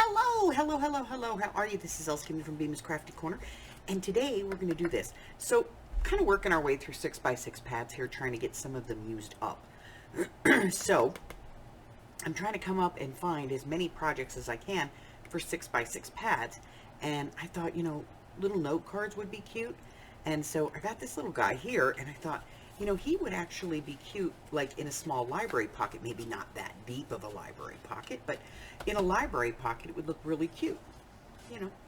Hello. How are you? This is Elskimi from Bemis Crafty Corner, and today we're going to do this. So, kind of working our way through 6x6 pads here, trying to get some of them used up. So, I'm trying to come up and find as many projects as I can for 6x6 pads, and I thought, little note cards would be cute, and so I got this little guy here, and I thought, he would actually be cute, like in a small library pocket, maybe not that deep of a library pocket, but in a library pocket, it would look really cute.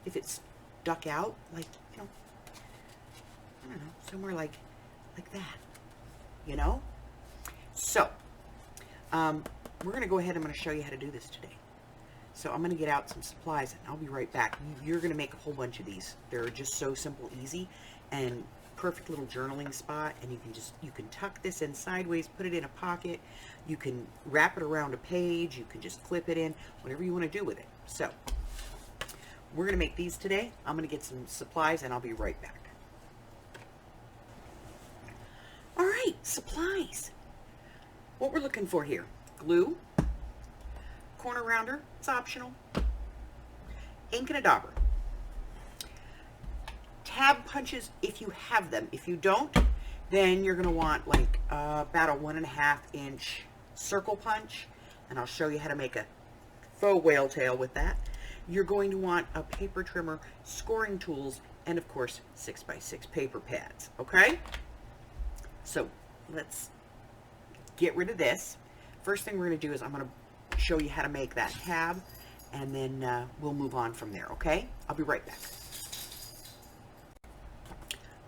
If it's stuck out, like, I don't know, somewhere like that, So, we're going to go ahead and I'm going to show you how to do this today. So I'm going to get out some supplies, and I'll be right back. You're going to make a whole bunch of these. They're just so simple, easy, and perfect little journaling spot, and you can tuck this in sideways, put it in a pocket, you can wrap it around a page, you can just clip it in, whatever you want to do with it. So we're going to make these today. I'm going to get some supplies, and I'll be right back. All right, supplies. What we're looking for here: glue, corner rounder, it's optional, ink and a dauber, tab punches if you have them. If you don't, then you're going to want like about a 1.5 inch circle punch, and I'll show you how to make a faux whale tail with that. You're going to want a paper trimmer, scoring tools, and of course 6x6 paper pads. Okay, so let's get rid of this. First thing we're going to do is I'm going to show you how to make that tab, and then we'll move on from there. Okay, I'll be right back.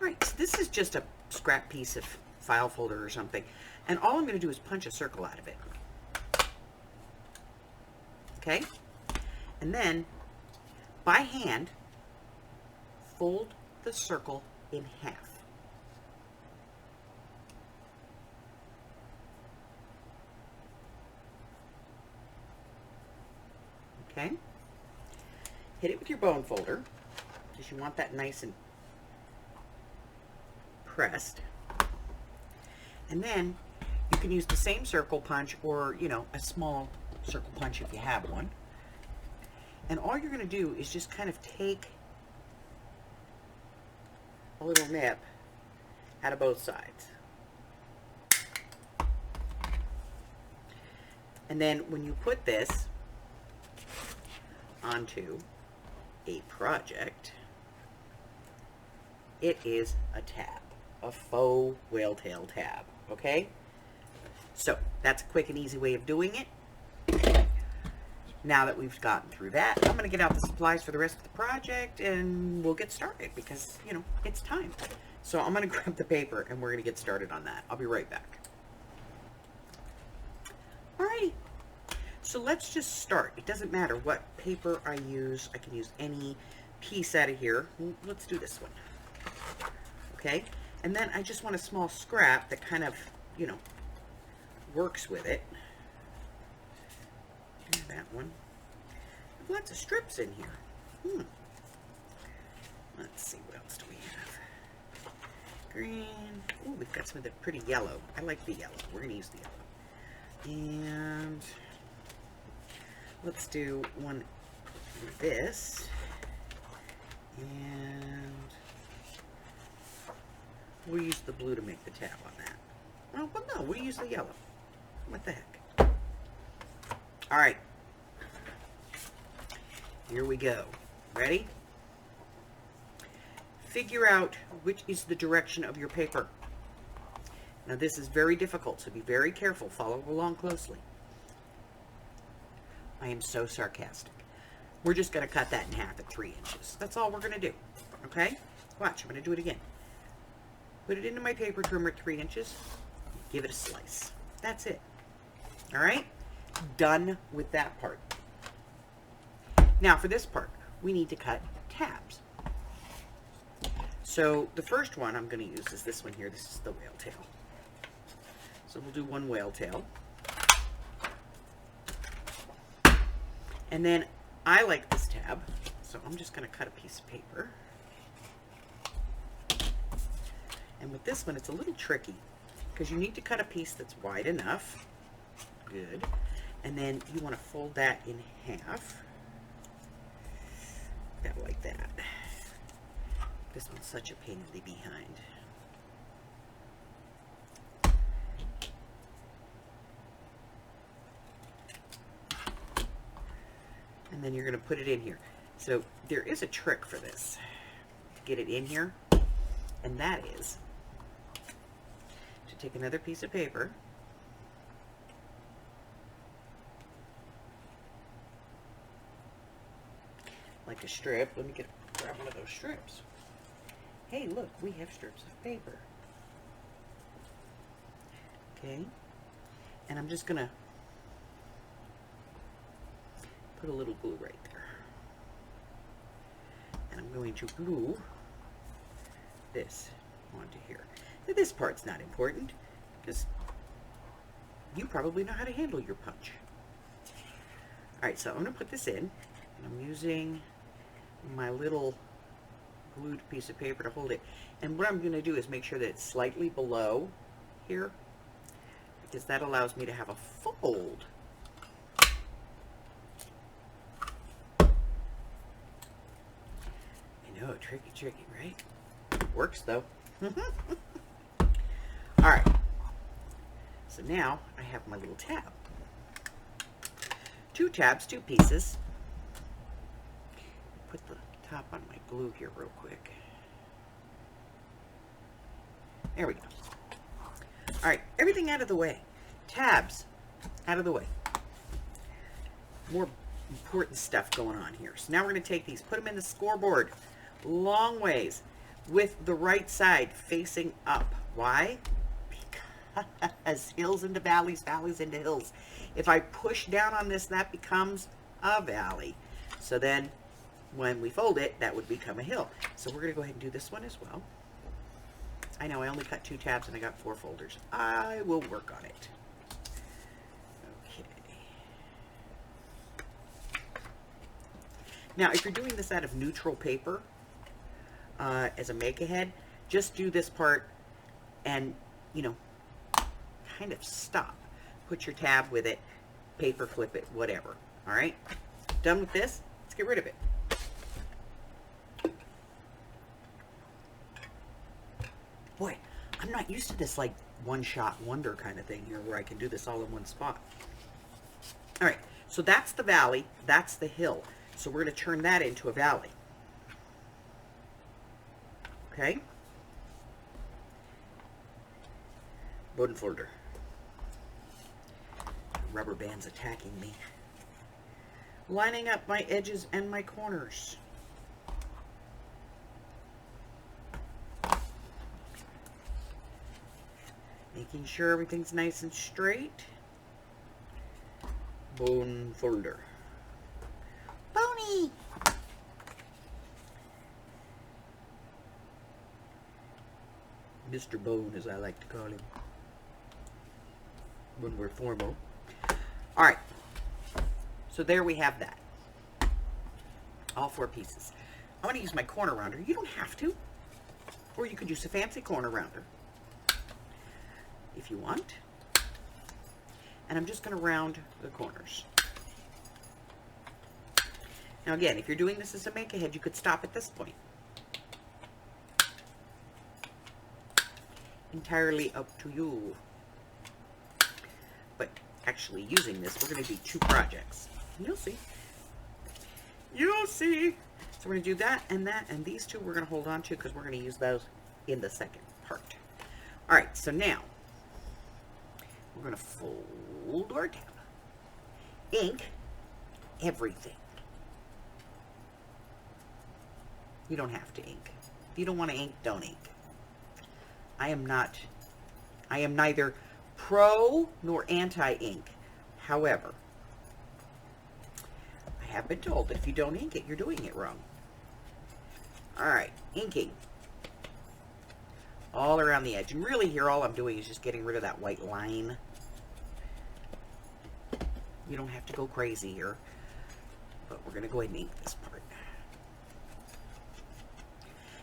Alright, so this is just a scrap piece of file folder or something, and all I'm going to do is punch a circle out of it. Okay? And then, by hand, fold the circle in half. Okay? Hit it with your bone folder, because you want that nice and pressed. And then you can use the same circle punch, or a small circle punch if you have one, and all you're going to do is just kind of take a little nip out of both sides, and then when you put this onto a project, it is a tab. A faux whale tail tab. Okay, so that's a quick and easy way of doing it. Now that we've gotten through that, I'm going to get out the supplies for the rest of the project, and we'll get started, because it's time. So I'm going to grab the paper, and we're going to get started on that. I'll be right back. Alrighty, so let's just start. It doesn't matter what paper I use. I can use any piece out of here. Let's do this one. Okay. And then I just want a small scrap that kind of, works with it. And that one. Lots of strips in here. Let's see, what else do we have? Green. Oh, we've got some of the pretty yellow. I like the yellow. We're going to use the yellow. And let's do one with this. And we'll use the blue to make the tab on that. Oh, well, no, we'll use the yellow. What the heck? All right. Here we go. Ready? Figure out which is the direction of your paper. Now, this is very difficult, so be very careful. Follow along closely. I am so sarcastic. We're just going to cut that in half at 3 inches. That's all we're going to do. Okay? Watch, I'm going to do it again. Put it into my paper trimmer at 3 inches. Give it a slice. That's it. All right? Done with that part. Now for this part, we need to cut tabs. So the first one I'm going to use is this one here. This is the whale tail. So we'll do one whale tail. And then I like this tab, so I'm just going to cut a piece of paper. And with this one, it's a little tricky, because you need to cut a piece that's wide enough. Good. And then you want to fold that in half. that like that. This one's such a pain in the behind. And then you're going to put it in here. So there is a trick for this to get it in here, and that is to take another piece of paper, like a strip. Let me grab one of those strips. Hey, look, we have strips of paper. Okay, and I'm just going to put a little glue right there. And I'm going to glue this onto here. Now, this part's not important because you probably know how to handle your punch. Alright, so I'm going to put this in, and I'm using my little glued piece of paper to hold it. And what I'm going to do is make sure that it's slightly below here, because that allows me to have a fold. Oh, tricky, right? Works, though. Alright. So now I have my little tab. 2 tabs, 2 pieces. Put the top on my glue here real quick. There we go. Alright, everything out of the way. Tabs out of the way. More important stuff going on here. So now we're going to take these, put them in the scoreboard. Long ways with the right side facing up. Why? Because hills into valleys, valleys into hills. If I push down on this, that becomes a valley. So then when we fold it, that would become a hill. So we're going to go ahead and do this one as well. I know I only cut 2 tabs and I got 4 folders. I will work on it. Okay. Now, if you're doing this out of neutral paper, as a make-ahead, just do this part and, you know, kind of stop. Put your tab with it, paper clip it, whatever. All right? Done with this? Let's get rid of it. Boy, I'm not used to this, like, one-shot wonder kind of thing here where I can do this all in one spot. All right, so that's the valley. That's the hill. So we're going to turn that into a valley. Okay. Bodenfolder. Rubber band's attacking me. Lining up my edges and my corners. Making sure everything's nice and straight. Bodenfolder. Bony! Mr. Bone, as I like to call him, when we're formal. All right, so there we have that. All 4 pieces. I'm going to use my corner rounder. You don't have to, or you could use a fancy corner rounder if you want. And I'm just going to round the corners. Now again, if you're doing this as a make-ahead, you could stop at this point. Entirely up to you. But actually using this, we're going to do 2 projects. You'll see. You'll see. So we're going to do that, and these 2 we're going to hold on to because we're going to use those in the second part. All right, so now we're going to fold our tab. Ink everything. You don't have to ink. If you don't want to ink, don't ink. I am neither pro nor anti-ink. However, I have been told that if you don't ink it, you're doing it wrong. Alright, inking. All around the edge. And really here, all I'm doing is just getting rid of that white line. You don't have to go crazy here. But we're going to go ahead and ink this part.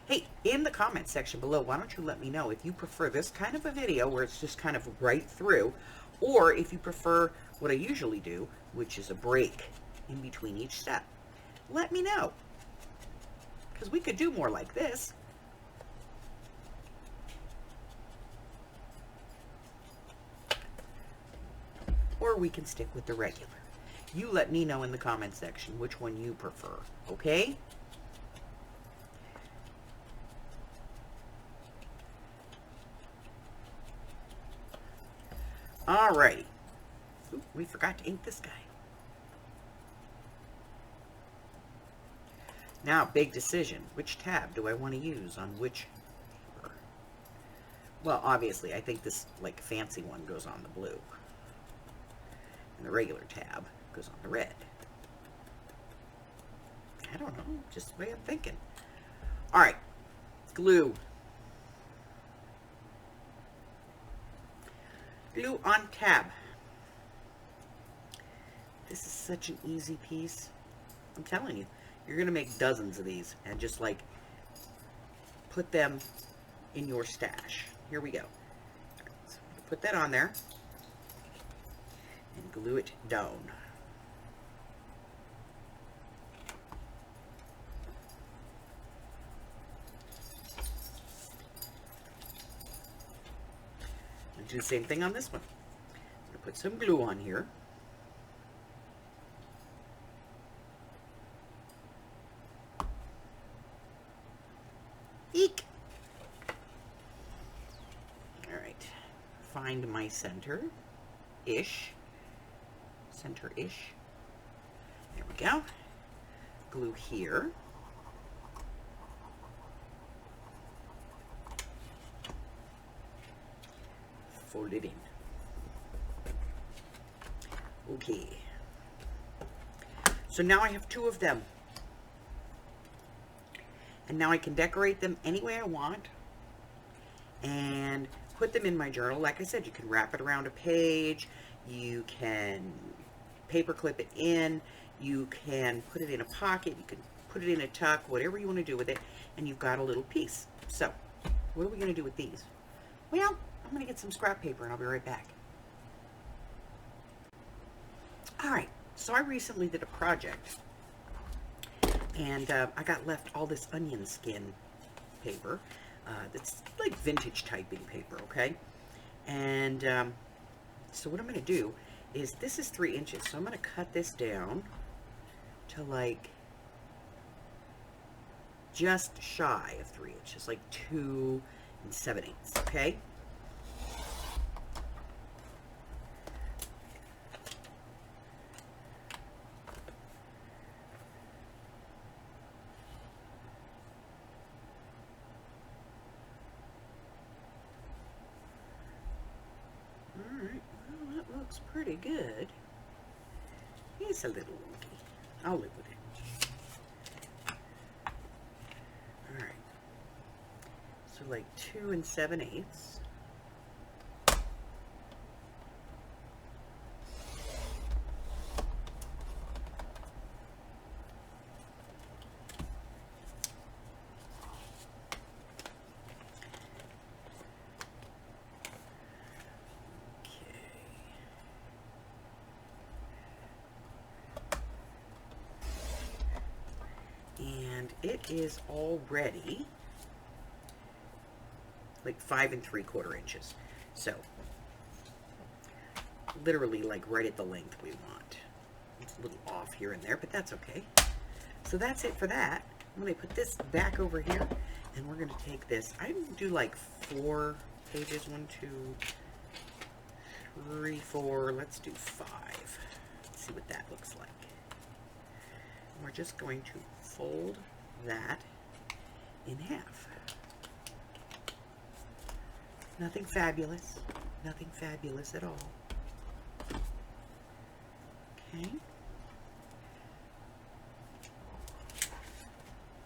Hey, in the comment section below, why don't you let me know if you prefer this kind of a video where it's just kind of right through, or if you prefer what I usually do, which is a break in between each step. Let me know. because we could do more like this. Or we can stick with the regular. You let me know in the comment section which one you prefer, okay? Alrighty. Ooh, we forgot to ink this guy. Now, big decision. Which tab do I want to use on which paper? Well, obviously, I think this, like, fancy one goes on the blue. And the regular tab goes on the red. I don't know, just the way I'm thinking. Alright, glue. Glue on tab. This is such an easy piece. I'm telling you, you're going to make dozens of these and just like put them in your stash. Here we go. Right, so put that on there and glue it down. And do the same thing on this one. I'm going to put some glue on here. Eek! Alright. Find my center-ish. Center-ish. There we go. Glue here. Fold it in. Okay. So now I have two of them. And now I can decorate them any way I want and put them in my journal. Like I said, you can wrap it around a page, you can paper clip it in, you can put it in a pocket, you can put it in a tuck, whatever you want to do with it, and you've got a little piece. So, what are we going to do with these? Well, I'm going to get some scrap paper and I'll be right back. Alright, so I recently did a project. And I got left all this onion skin paper. That's like vintage typing paper, okay? And so what I'm going to do is, this is 3 inches. So I'm going to cut this down to like just shy of 3 inches. Like 2 7/8, okay? Looks pretty good. It's a little wonky. I'll live with it. Alright. So like 2 7/8. It is already like 5 3/4 inches. So literally like right at the length we want. It's a little off here and there, but that's okay. So that's it for that. I'm going to put this back over here and we're going to take this. I'm going to do like 4 pages. 1, 2, 3, 4. Let's do 5. Let's see what that looks like. And we're just going to fold that in half. Nothing fabulous. Nothing fabulous at all. Okay.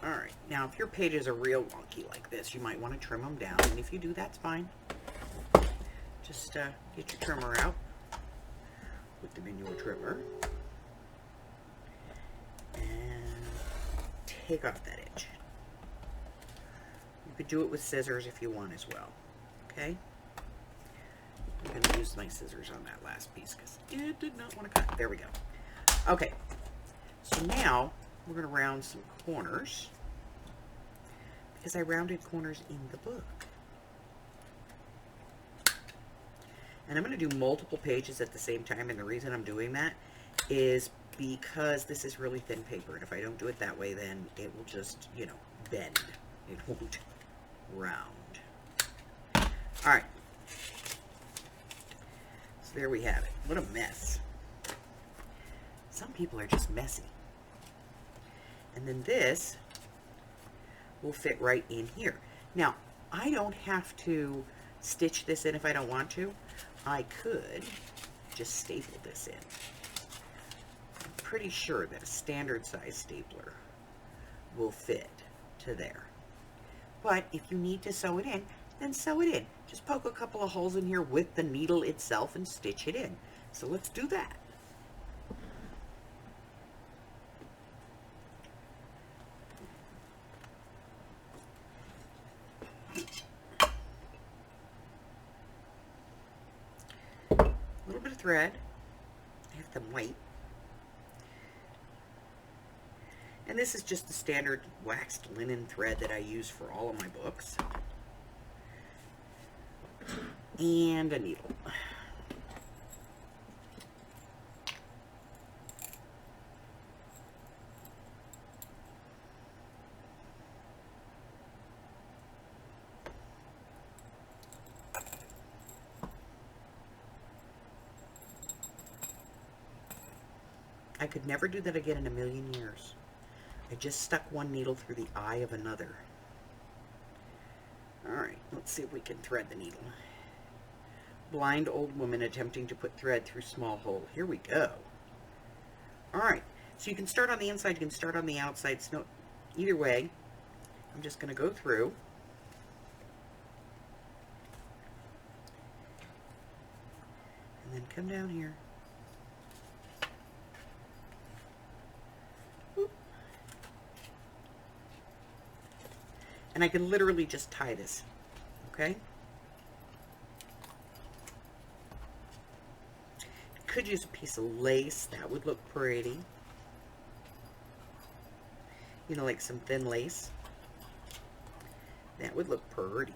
Alright, now if your pages are real wonky like this, you might want to trim them down, and if you do, that's fine. Just get your trimmer out. Put them in your trimmer. Take off that edge. You could do it with scissors if you want as well. Okay? I'm going to use my scissors on that last piece because it did not want to cut. There we go. Okay. So now we're going to round some corners. because I rounded corners in the book. And I'm going to do multiple pages at the same time, and the reason I'm doing that is because this is really thin paper, and if I don't do it that way, then it will just, you know, bend. It won't round. All right. So there we have it. What a mess. Some people are just messy. And then this will fit right in here. Now, I don't have to stitch this in if I don't want to. I could just staple this in. I'm pretty sure that a standard size stapler will fit to there. But if you need to sew it in, then sew it in. Just poke a couple of holes in here with the needle itself and stitch it in. So let's do that. A little bit of thread. I have them white. And this is just the standard waxed linen thread that I use for all of my books. And a needle. I could never do that again in a million years. I just stuck one needle through the eye of another. Alright, let's see if we can thread the needle. Blind old woman attempting to put thread through small hole. Here we go. Alright, so you can start on the inside, you can start on the outside. So either way, I'm just going to go through. And then come down here. And I can literally just tie this, okay? Could use a piece of lace. That would look pretty. You know, like some thin lace. That would look pretty.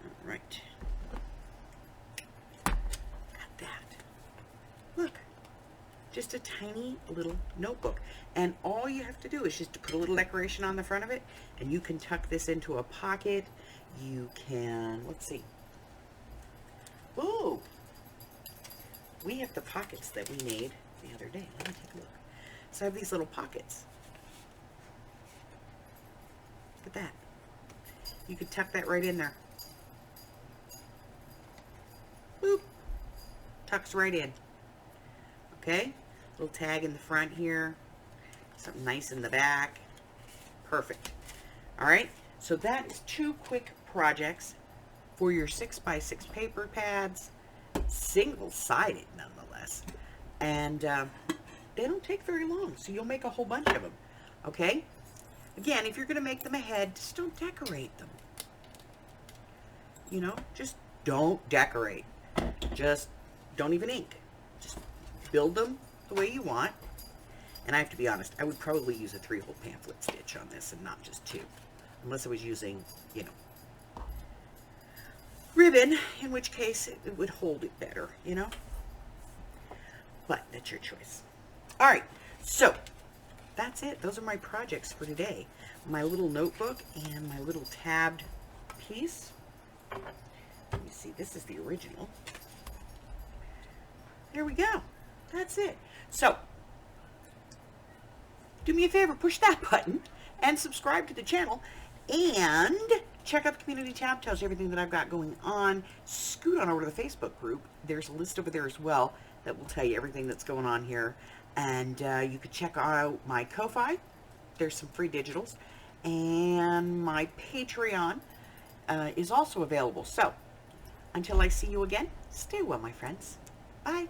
All right. Look, just a tiny little notebook. And all you have to do is just put a little decoration on the front of it, and you can tuck this into a pocket. You can, let's see. Oh, we have the pockets that we made the other day. Let me take a look. So I have these little pockets. Look at that. You could tuck that right in there. Boop. Tucks right in. Okay, little tag in the front here, something nice in the back. Perfect. All right, so that is 2 quick projects for your 6x6 paper pads, single-sided nonetheless, and they don't take very long, so you'll make a whole bunch of them. Okay, again, if you're going to make them ahead, just don't decorate them. You know, just don't decorate. Just don't even ink. Just build them the way you want. And I have to be honest, I would probably use a 3-hole pamphlet stitch on this and not just 2. Unless I was using, you know, ribbon, in which case it would hold it better, you know. But that's your choice. Alright, so that's it. Those are my projects for today. My little notebook and my little tabbed piece. Let me see, this is the original. There we go. That's it. So, do me a favor, push that button and subscribe to the channel and check out the community tab. Tells you everything that I've got going on. Scoot on over to the Facebook group. There's a list over there as well that will tell you everything that's going on here. And you could check out my Ko-Fi. There's some free digitals. And my Patreon is also available. So, until I see you again, stay well, my friends. Bye.